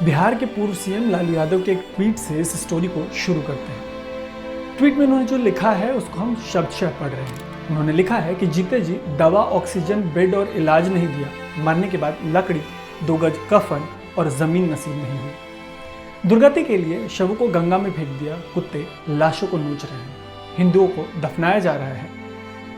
बिहार के पूर्व सीएम लालू यादव के एक ट्वीट से इस स्टोरी को शुरू करते हैं। ट्वीट में उन्होंने जो लिखा है उसको हम शब्दशः पढ़ रहे हैं। उन्होंने लिखा है कि जीते जी दवा, ऑक्सीजन, बेड और इलाज नहीं दिया, मरने के बाद लकड़ी, 2 गज कफन और जमीन नसीब नहीं हुई। दुर्गति के लिए शवों को गंगा में फेंक दिया, कुत्ते लाशों को नोच रहे हैं, हिंदुओं को दफनाया जा रहा है।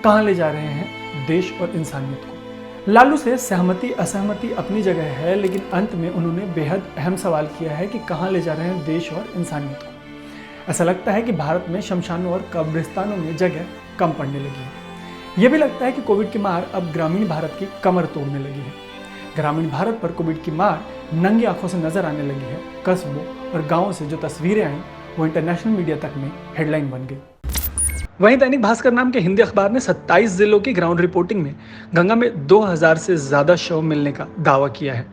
कहाँ ले जा रहे हैं देश और इंसानियत को? लालू से सहमति असहमति अपनी जगह है, लेकिन अंत में उन्होंने बेहद अहम सवाल किया है कि कहाँ ले जा रहे हैं देश और इंसानियत को। ऐसा लगता है कि भारत में शमशानों और कब्रिस्तानों में जगह कम पड़ने लगी है। यह भी लगता है कि कोविड की मार अब ग्रामीण भारत की कमर तोड़ने लगी है। ग्रामीण भारत पर कोविड की मार नंगी आंखों से नजर आने लगी है। कस्बों और गाँवों से जो तस्वीरें आई वो इंटरनेशनल मीडिया तक में हेडलाइन बन गई। वहीं दैनिक भास्कर नाम के हिंदी अखबार ने 27 जिलों की ग्राउंड रिपोर्टिंग में गंगा में 2000 से ज्यादा शव मिलने का दावा किया है।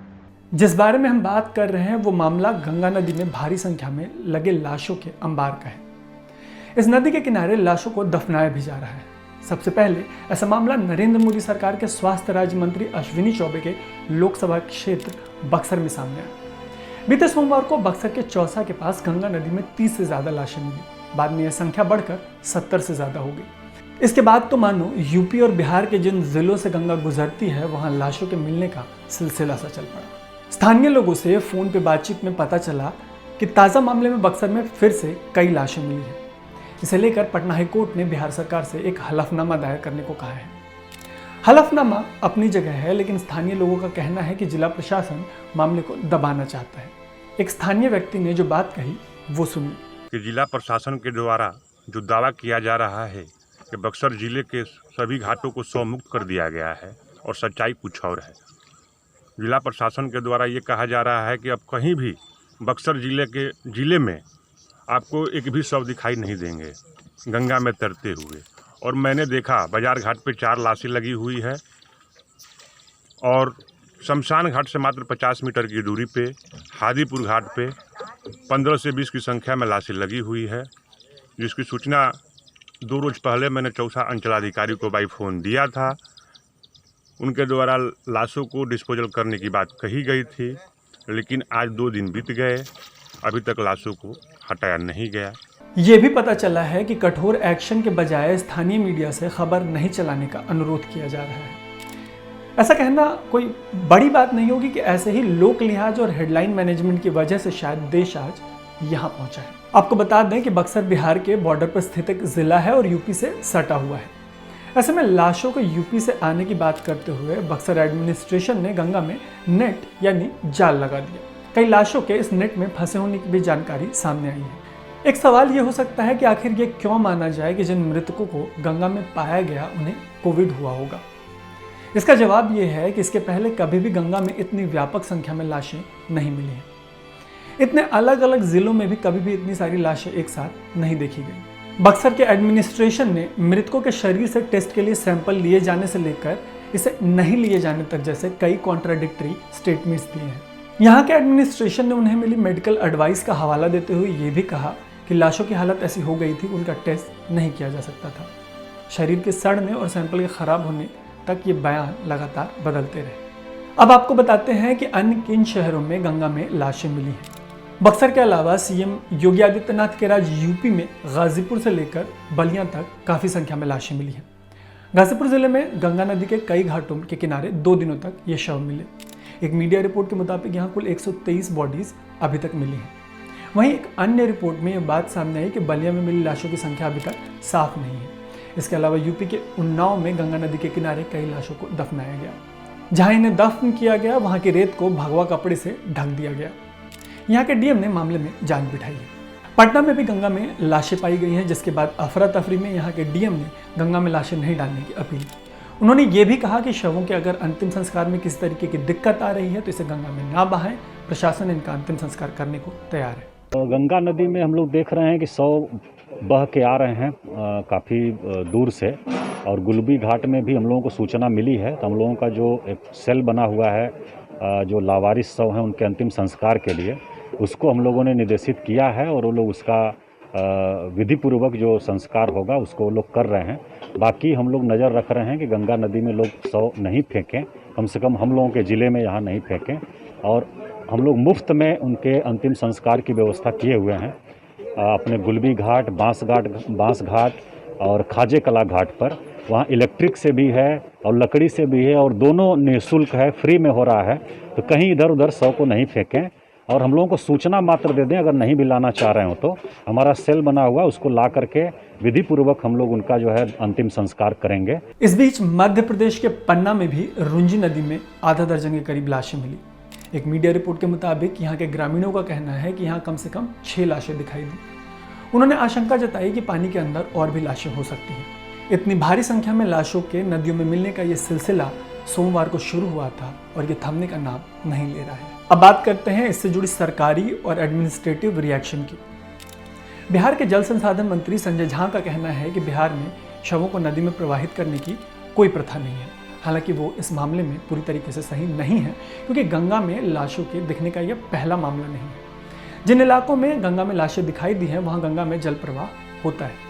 जिस बारे में हम बात कर रहे हैं वो मामला गंगा नदी में भारी संख्या में लगे लाशों के अंबार का है। इस नदी के किनारे लाशों को दफनाया भी जा रहा है। सबसे पहले ऐसा मामला नरेंद्र मोदी सरकार के स्वास्थ्य राज्य मंत्री अश्विनी चौबे के लोकसभा क्षेत्र बक्सर में सामने आया। बीते सोमवार को बक्सर के चौसा के पास गंगा नदी में 30 से ज्यादा लाशें मिली। बाद में यह संख्या बढ़कर 70 से ज्यादा हो गई। इसके बाद तो मानो यूपी और बिहार के जिन जिलों से गंगा गुजरती है वहां लाशों के मिलने का सिलसिला सा चल पड़ा। स्थानीय लोगों से फोन पे बातचीत में पता चला कि ताजा मामले में बक्सर में फिर से कई लाशें मिली हैं। इसे लेकर पटना हाईकोर्ट ने बिहार सरकार से एक हलफनामा दायर करने को कहा है। हलफनामा अपनी जगह है, लेकिन स्थानीय लोगों का कहना है कि जिला प्रशासन मामले को दबाना चाहता है। एक स्थानीय व्यक्ति ने जो बात कही वो सुनिए। कि जिला प्रशासन के द्वारा जो दावा किया जा रहा है कि बक्सर जिले के सभी घाटों को शव मुक्त कर दिया गया है और सच्चाई कुछ और है। जिला प्रशासन के द्वारा ये कहा जा रहा है कि अब कहीं भी बक्सर जिले में आपको एक भी शव दिखाई नहीं देंगे गंगा में तैरते हुए। और मैंने देखा बाजार घाट पे 4 लाशें लगी हुई है और शमशान घाट से मात्र 50 मीटर की दूरी पे हादीपुर घाट पे 15 से 20 की संख्या में लाशें लगी हुई है, जिसकी सूचना 2 रोज पहले मैंने चौसा अंचलाधिकारी को बाई फ़ोन दिया था। उनके द्वारा लाशों को डिस्पोजल करने की बात कही गई थी, लेकिन आज 2 दिन बीत गए, अभी तक लाशों को हटाया नहीं गया। ये भी पता चला है कि कठोर एक्शन के बजाय स्थानीय मीडिया से खबर नहीं चलाने का अनुरोध किया जा रहा है। ऐसा कहना कोई बड़ी बात नहीं होगी कि ऐसे ही लोक लिहाज और हेडलाइन मैनेजमेंट की वजह से शायद देश आज यहाँ पहुंचा है। आपको बता दें कि बक्सर बिहार के बॉर्डर पर स्थित एक जिला है और यूपी से सटा हुआ है। ऐसे में लाशों को यूपी से आने की बात करते हुए बक्सर एडमिनिस्ट्रेशन ने गंगा में नेट यानी जाल लगा दिया। कई लाशों के इस नेट में फंसे होने की भी जानकारी सामने आई है। एक सवाल ये हो सकता है कि आखिर ये क्यों माना जाए कि जिन मृतकों को गंगा में पाया गया उन्हें कोविड हुआ होगा। इसका जवाब यह है कि इसके पहले कभी भी गंगा में इतनी व्यापक संख्या में लाशें नहीं मिली हैं। इतने अलग अलग जिलों में भी कभी भी इतनी सारी लाशें एक साथ नहीं देखी गई। बक्सर के एडमिनिस्ट्रेशन ने मृतकों के शरीर से टेस्ट के लिए सैंपल लिए जाने से लेकर इसे नहीं लिए जाने तक जैसे कई कॉन्ट्राडिक्टरी स्टेटमेंट्स दिए हैं। यहाँ के एडमिनिस्ट्रेशन ने उन्हें मिली मेडिकल एडवाइस का हवाला देते हुए ये भी कहा कि लाशों की हालत ऐसी हो गई थी उनका टेस्ट नहीं किया जा सकता था। शरीर के सड़ने और सैंपल के खराब होने तक ये बयान लगातार बदलते रहे। अब आपको बताते हैं कि अन्य किन शहरों में गंगा में लाशें मिली हैं। बक्सर के अलावा सीएम योगी आदित्यनाथ के राज्य यूपी में गाजीपुर से लेकर बलिया तक काफी संख्या में लाशें मिली हैं। गाजीपुर जिले में गंगा नदी के कई घाटों के किनारे 2 दिनों तक ये शव मिले। एक मीडिया रिपोर्ट के मुताबिक यहाँ कुल 123 बॉडीज अभी तक मिली हैं। वहीं एक अन्य रिपोर्ट में यह बात सामने आई कि बलिया में मिली लाशों की संख्या अभी तक साफ नहीं है। इसके अलावा यूपी के उन्नाव में गंगा नदी के किनारे कई लाशों को दफनाया गया। जहां इन्हें दफन किया गया वहां की रेत को भगवा कपड़े से ढक दिया गया। यहाँ के डीएम ने मामले में जांच बिठाई है। पटना में भी गंगा में लाशें पाई गई हैं, जिसके बाद अफरा तफरी में यहाँ के डीएम ने गंगा में लाशें नहीं डालने की अपील की। उन्होंने ये भी कहा कि शवों के अगर अंतिम संस्कार में किसी तरीके की दिक्कत आ रही है तो इसे गंगा में ना बहाएं। प्रशासन इनका अंतिम संस्कार करने को तैयार है। गंगा नदी में हम लोग देख रहे हैं कि शव बह के आ रहे हैं काफ़ी दूर से, और गुलबी घाट में भी हम लोगों को सूचना मिली है। तो हम लोगों का जो एक सेल बना हुआ है जो लावारिस शव हैं उनके अंतिम संस्कार के लिए, उसको हम लोगों ने निर्देशित किया है और वो लोग उसका विधि पूर्वक जो संस्कार होगा उसको वो लोग कर रहे हैं। बाकी हम लोग नज़र रख रहे हैं कि गंगा नदी में लोग शव नहीं फेंकें, कम से कम हम लोगों के ज़िले में यहाँ नहीं फेंकें। और हम लोग मुफ्त में उनके अंतिम संस्कार की व्यवस्था किए हुए हैं अपने गुलबी घाट, बांस घाट और खाजे कला घाट पर। वहाँ इलेक्ट्रिक से भी है और लकड़ी से भी है और दोनों निःशुल्क है, फ्री में हो रहा है। तो कहीं इधर उधर शव को नहीं फेंकें और हम लोगों को सूचना मात्र दे दें। अगर नहीं भी लाना चाह रहे हो तो हमारा सेल बना हुआ, उसको ला करके विधि पूर्वक हम लोग उनका जो है अंतिम संस्कार करेंगे। इस बीच मध्य प्रदेश के पन्ना में भी रुंजी नदी में आधा दर्जन के करीब लाशें मिली। एक मीडिया रिपोर्ट के मुताबिक यहाँ के ग्रामीणों का कहना है कि यहाँ कम से कम 6 लाशें दिखाई दी। उन्होंने आशंका जताई कि पानी के अंदर और भी लाशें हो सकती हैं। इतनी भारी संख्या में लाशों के नदियों में मिलने का ये सिलसिला सोमवार को शुरू हुआ था और ये थमने का नाम नहीं ले रहा है। अब बात करते हैं इससे जुड़ी सरकारी और एडमिनिस्ट्रेटिव रिएक्शन की। बिहार के जल संसाधन मंत्री संजय झा का कहना है कि बिहार में शवों को नदी में प्रवाहित करने की कोई प्रथा नहीं है। हालांकि वो इस मामले में पूरी तरीके से सही नहीं है, क्योंकि गंगा में लाशों के दिखने का यह पहला मामला नहीं है। जिन इलाकों में गंगा में लाशें दिखाई दी हैं, वहाँ गंगा में जल प्रवाह होता है।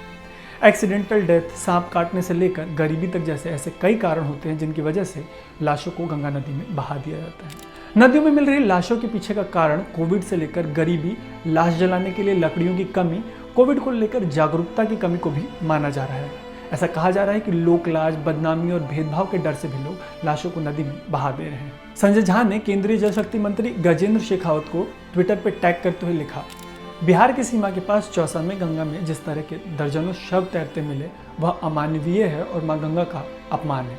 एक्सीडेंटल डेथ, सांप काटने से लेकर गरीबी तक जैसे ऐसे कई कारण होते हैं जिनकी वजह से लाशों को गंगा नदी में बहा दिया जाता है। नदियों में मिल रही लाशों के पीछे का कारण कोविड से लेकर गरीबी, लाश जलाने के लिए लकड़ियों की कमी, कोविड को लेकर जागरूकता की कमी को भी माना जा रहा है। ऐसा कहा जा रहा है कि लोक लाज, बदनामी और भेदभाव के डर से भी लोग लाशों को नदी में बहा दे रहे हैं। संजय झा ने केंद्रीय जल शक्ति मंत्री गजेंद्र शेखावत को ट्विटर पर टैग करते हुए लिखा, बिहार की सीमा के पास चौसा में गंगा में जिस तरह के दर्जनों शव तैरते मिले वह अमानवीय है और मां गंगा का अपमान है।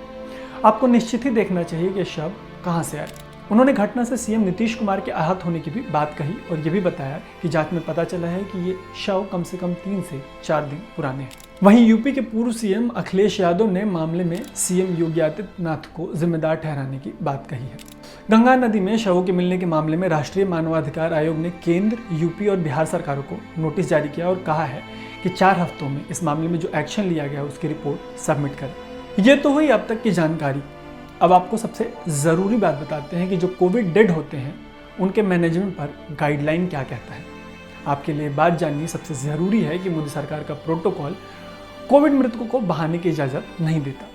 आपको निश्चित ही देखना चाहिए कि शव कहां से आए। उन्होंने घटना से सीएम नीतीश कुमार के आहत होने की भी बात कही और ये भी बताया कि जांच में पता चला है कि ये शव कम से कम 3 से 4 दिन पुराने हैं। वहीं यूपी के पूर्व सीएम अखिलेश यादव ने मामले में सीएम योगी आदित्यनाथ को जिम्मेदार ठहराने की बात कही है। गंगा नदी में शवों के मिलने के मामले में राष्ट्रीय मानवाधिकार आयोग ने केंद्र, यूपी और बिहार सरकारों को नोटिस जारी किया और कहा है कि 4 हफ्तों में इस मामले में जो एक्शन लिया गया उसकी रिपोर्ट सबमिट करें। ये तो हुई अब तक की जानकारी। अब आपको सबसे ज़रूरी बात बताते हैं कि जो कोविड डेड होते हैं उनके मैनेजमेंट पर गाइडलाइन क्या कहता है। आपके लिए बात जाननी सबसे ज़रूरी है कि मोदी सरकार का प्रोटोकॉल कोविड मृतकों को बहाने की इजाज़त नहीं देता।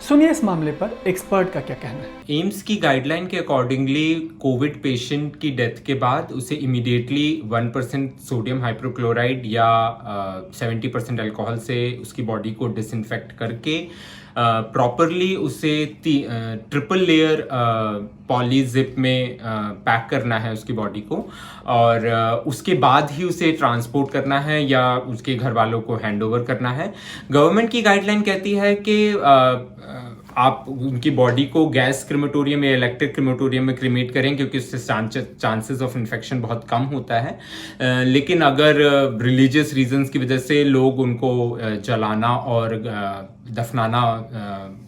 सुनिए इस मामले पर एक्सपर्ट का क्या कहना है। एम्स की गाइडलाइन के अकॉर्डिंगली कोविड पेशेंट की डेथ के बाद उसे इमीडिएटली 1% सोडियम हाइड्रोक्लोराइड या 70% अल्कोहल से उसकी बॉडी को डिसइंफेक्ट करके प्रॉपरली उसे ट्रिपल लेयर पॉली जिप में पैक करना है उसकी बॉडी को, और उसके बाद ही उसे ट्रांसपोर्ट करना है या उसके घर वालों को हैंड ओवर करना है। गवर्नमेंट की गाइडलाइन कहती है कि आप उनकी बॉडी को गैस क्रिमेटोरियम या इलेक्ट्रिक क्रिमेटोरियम में क्रिमेट करें, क्योंकि उससे चांसेस ऑफ इन्फेक्शन बहुत कम होता है। लेकिन अगर रिलीजियस रीजंस की वजह से लोग उनको जलाना और दफनाना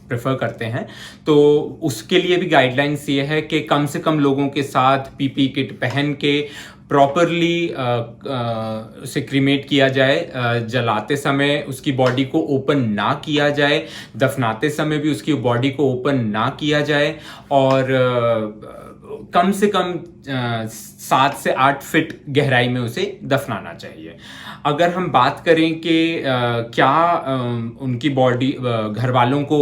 प्रेफर करते हैं, तो उसके लिए भी गाइडलाइंस ये है कि कम से कम लोगों के साथ पीपी किट पहन के प्रॉपरली उसे क्रीमेट किया जाए। जलाते समय उसकी बॉडी को ओपन ना किया जाए, दफनाते समय भी उसकी बॉडी को ओपन ना किया जाए, और कम से कम 7 से 8 फीट गहराई में उसे दफनाना चाहिए। अगर हम बात करें कि क्या उनकी बॉडी, घर वालों को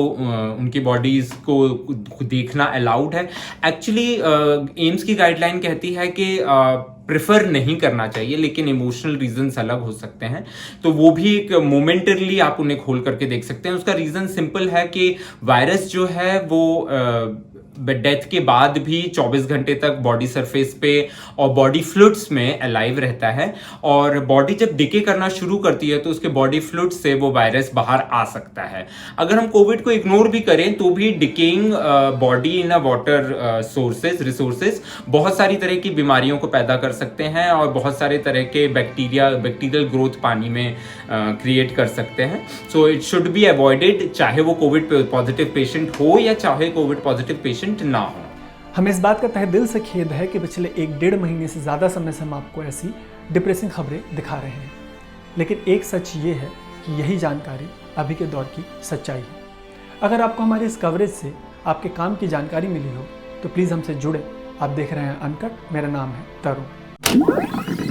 उनकी बॉडीज को देखना अलाउड है, एक्चुअली एम्स की गाइडलाइन कहती है कि प्रेफर नहीं करना चाहिए, लेकिन इमोशनल रीजंस अलग हो सकते हैं, तो वो भी एक मोमेंटरली आप उन्हें खोल करके देख सकते हैं। उसका रीजन सिंपल है कि वायरस जो है वो डेथ के बाद भी 24 घंटे तक बॉडी सरफेस पे और बॉडी फ्लूइड्स में अलाइव रहता है, और बॉडी जब डिके करना शुरू करती है तो उसके बॉडी फ्लूइड से वो वायरस बाहर आ सकता है। अगर हम कोविड को इग्नोर भी करें तो भी decaying body in a water resources बहुत सारी तरह की बीमारियों को पैदा कर सकते हैं, और बहुत सारे तरह के बैक्टीरियल ग्रोथ पानी में क्रिएट कर सकते हैं। So it should be avoided, चाहे वो कोविड पॉजिटिव पेशेंट हो या चाहे कोविड पॉजिटिव पेशेंट ना हो। हमें इस बात का तहे दिल से खेद है कि पिछले 1-1.5 महीने से ज़्यादा समय से हम आपको ऐसी डिप्रेसिंग खबरें दिखा रहे हैं, लेकिन एक सच ये है कि यही जानकारी अभी के दौर की सच्चाई है। अगर आपको हमारी इस कवरेज से आपके काम की जानकारी मिली हो तो प्लीज़ हमसे जुड़े। आप देख रहे हैं अनकट, मेरा नाम है तरुण।